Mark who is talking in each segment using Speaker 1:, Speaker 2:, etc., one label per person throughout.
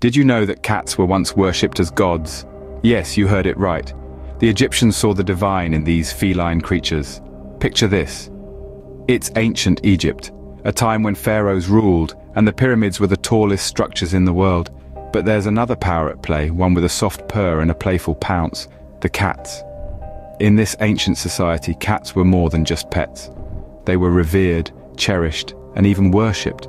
Speaker 1: Did you know that cats were once worshipped as gods? Yes, you heard it right. The Egyptians saw the divine in these feline creatures. Picture this. It's ancient Egypt, a time when pharaohs ruled and the pyramids were the tallest structures in the world. But there's another power at play, one with a soft purr and a playful pounce: the cats. In this ancient society, cats were more than just pets. They were revered, cherished, and even worshipped.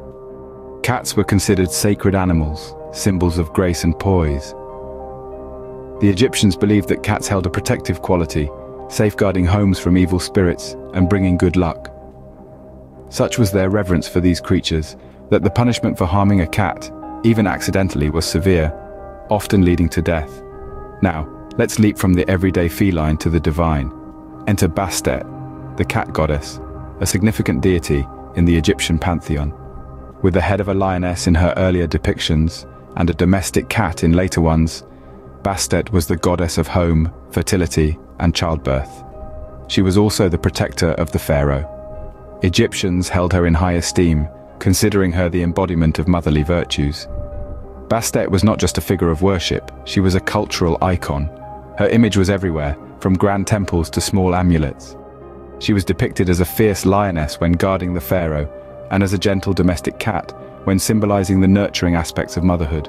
Speaker 1: Cats were considered sacred animals, symbols of grace and poise. The Egyptians believed that cats held a protective quality, safeguarding homes from evil spirits and bringing good luck. Such was their reverence for these creatures that the punishment for harming a cat, even accidentally, was severe, often leading to death. Now, let's leap from the everyday feline to the divine. Enter Bastet, the cat goddess, a significant deity in the Egyptian pantheon. With the head of a lioness in her earlier depictions and a domestic cat in later ones, Bastet was the goddess of home, fertility, and childbirth. She was also the protector of the pharaoh. Egyptians held her in high esteem, considering her the embodiment of motherly virtues. Bastet was not just a figure of worship, she was a cultural icon. Her image was everywhere, from grand temples to small amulets. She was depicted as a fierce lioness when guarding the pharaoh, and as a gentle domestic cat when symbolizing the nurturing aspects of motherhood.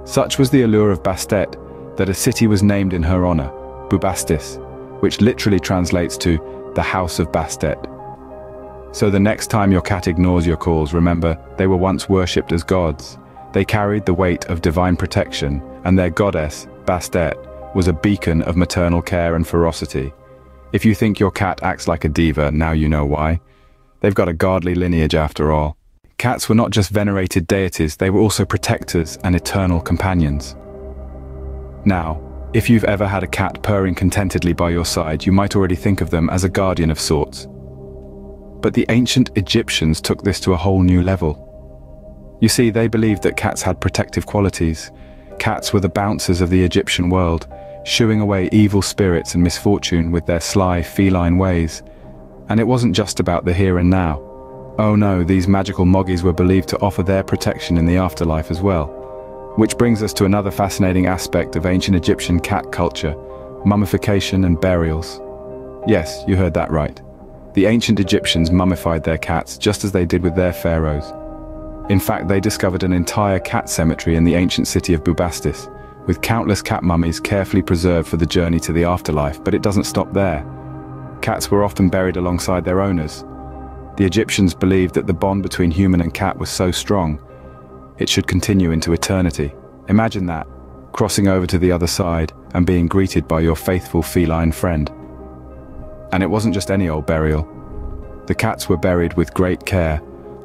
Speaker 1: Such was the allure of Bastet that a city was named in her honor, Bubastis, which literally translates to the House of Bastet. So the next time your cat ignores your calls, remember, they were once worshipped as gods. They carried the weight of divine protection, and their goddess, Bastet, was a beacon of maternal care and ferocity. If you think your cat acts like a diva, now you know why. They've got a godly lineage after all. Cats were not just venerated deities, they were also protectors and eternal companions. Now, if you've ever had a cat purring contentedly by your side, you might already think of them as a guardian of sorts. But the ancient Egyptians took this to a whole new level. You see, they believed that cats had protective qualities. Cats were the bouncers of the Egyptian world, shooing away evil spirits and misfortune with their sly, feline ways. And it wasn't just about the here and now. Oh no, these magical moggies were believed to offer their protection in the afterlife as well. Which brings us to another fascinating aspect of ancient Egyptian cat culture: mummification and burials. Yes, you heard that right. The ancient Egyptians mummified their cats just as they did with their pharaohs. In fact, they discovered an entire cat cemetery in the ancient city of Bubastis, with countless cat mummies carefully preserved for the journey to the afterlife. But it doesn't stop there. Cats were often buried alongside their owners. The Egyptians believed that the bond between human and cat was so strong, it should continue into eternity. Imagine that, crossing over to the other side and being greeted by your faithful feline friend. And it wasn't just any old burial. The cats were buried with great care,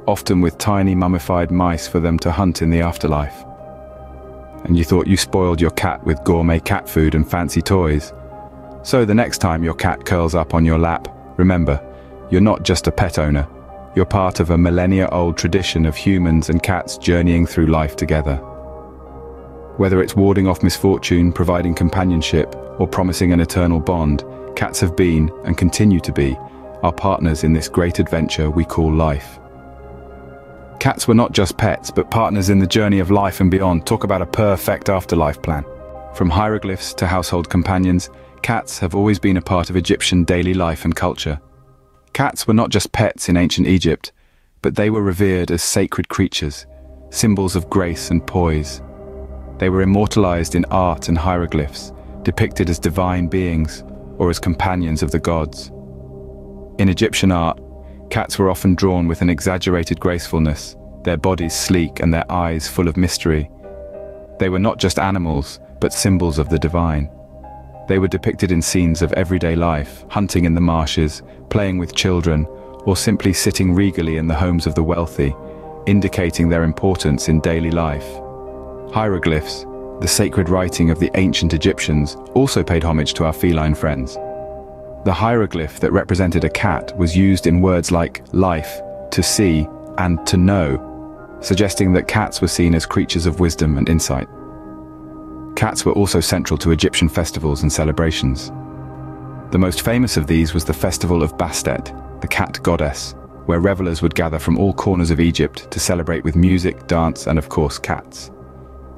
Speaker 1: often with tiny mummified mice for them to hunt in the afterlife. And you thought you spoiled your cat with gourmet cat food and fancy toys. So the next time your cat curls up on your lap, remember, you're not just a pet owner. You're part of a millennia-old tradition of humans and cats journeying through life together. Whether it's warding off misfortune, providing companionship, or promising an eternal bond, cats have been, and continue to be, our partners in this great adventure we call life. Cats were not just pets, but partners in the journey of life and beyond. Talk about a perfect afterlife plan. From hieroglyphs to household companions, cats have always been a part of Egyptian daily life and culture. Cats were not just pets in ancient Egypt, but they were revered as sacred creatures, symbols of grace and poise. They were immortalized in art and hieroglyphs, depicted as divine beings or as companions of the gods. In Egyptian art, cats were often drawn with an exaggerated gracefulness, their bodies sleek and their eyes full of mystery. They were not just animals, but symbols of the divine. They were depicted in scenes of everyday life, hunting in the marshes, playing with children, or simply sitting regally in the homes of the wealthy, indicating their importance in daily life. Hieroglyphs, the sacred writing of the ancient Egyptians, also paid homage to our feline friends. The hieroglyph that represented a cat was used in words like life, to see, and to know, suggesting that cats were seen as creatures of wisdom and insight. Cats were also central to Egyptian festivals and celebrations. The most famous of these was the festival of Bastet, the cat goddess, where revelers would gather from all corners of Egypt to celebrate with music, dance, and of course cats.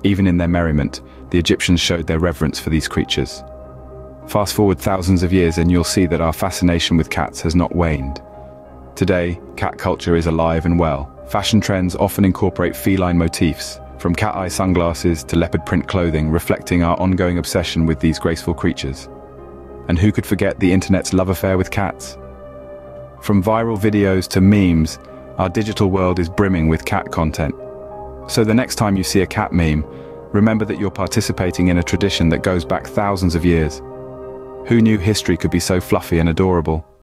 Speaker 1: Even in their merriment, the Egyptians showed their reverence for these creatures. Fast forward thousands of years and you'll see that our fascination with cats has not waned. Today, cat culture is alive and well. Fashion trends often incorporate feline motifs, from cat-eye sunglasses to leopard print clothing, reflecting our ongoing obsession with these graceful creatures. And who could forget the internet's love affair with cats? From viral videos to memes, our digital world is brimming with cat content. So the next time you see a cat meme, remember that you're participating in a tradition that goes back thousands of years. Who knew history could be so fluffy and adorable?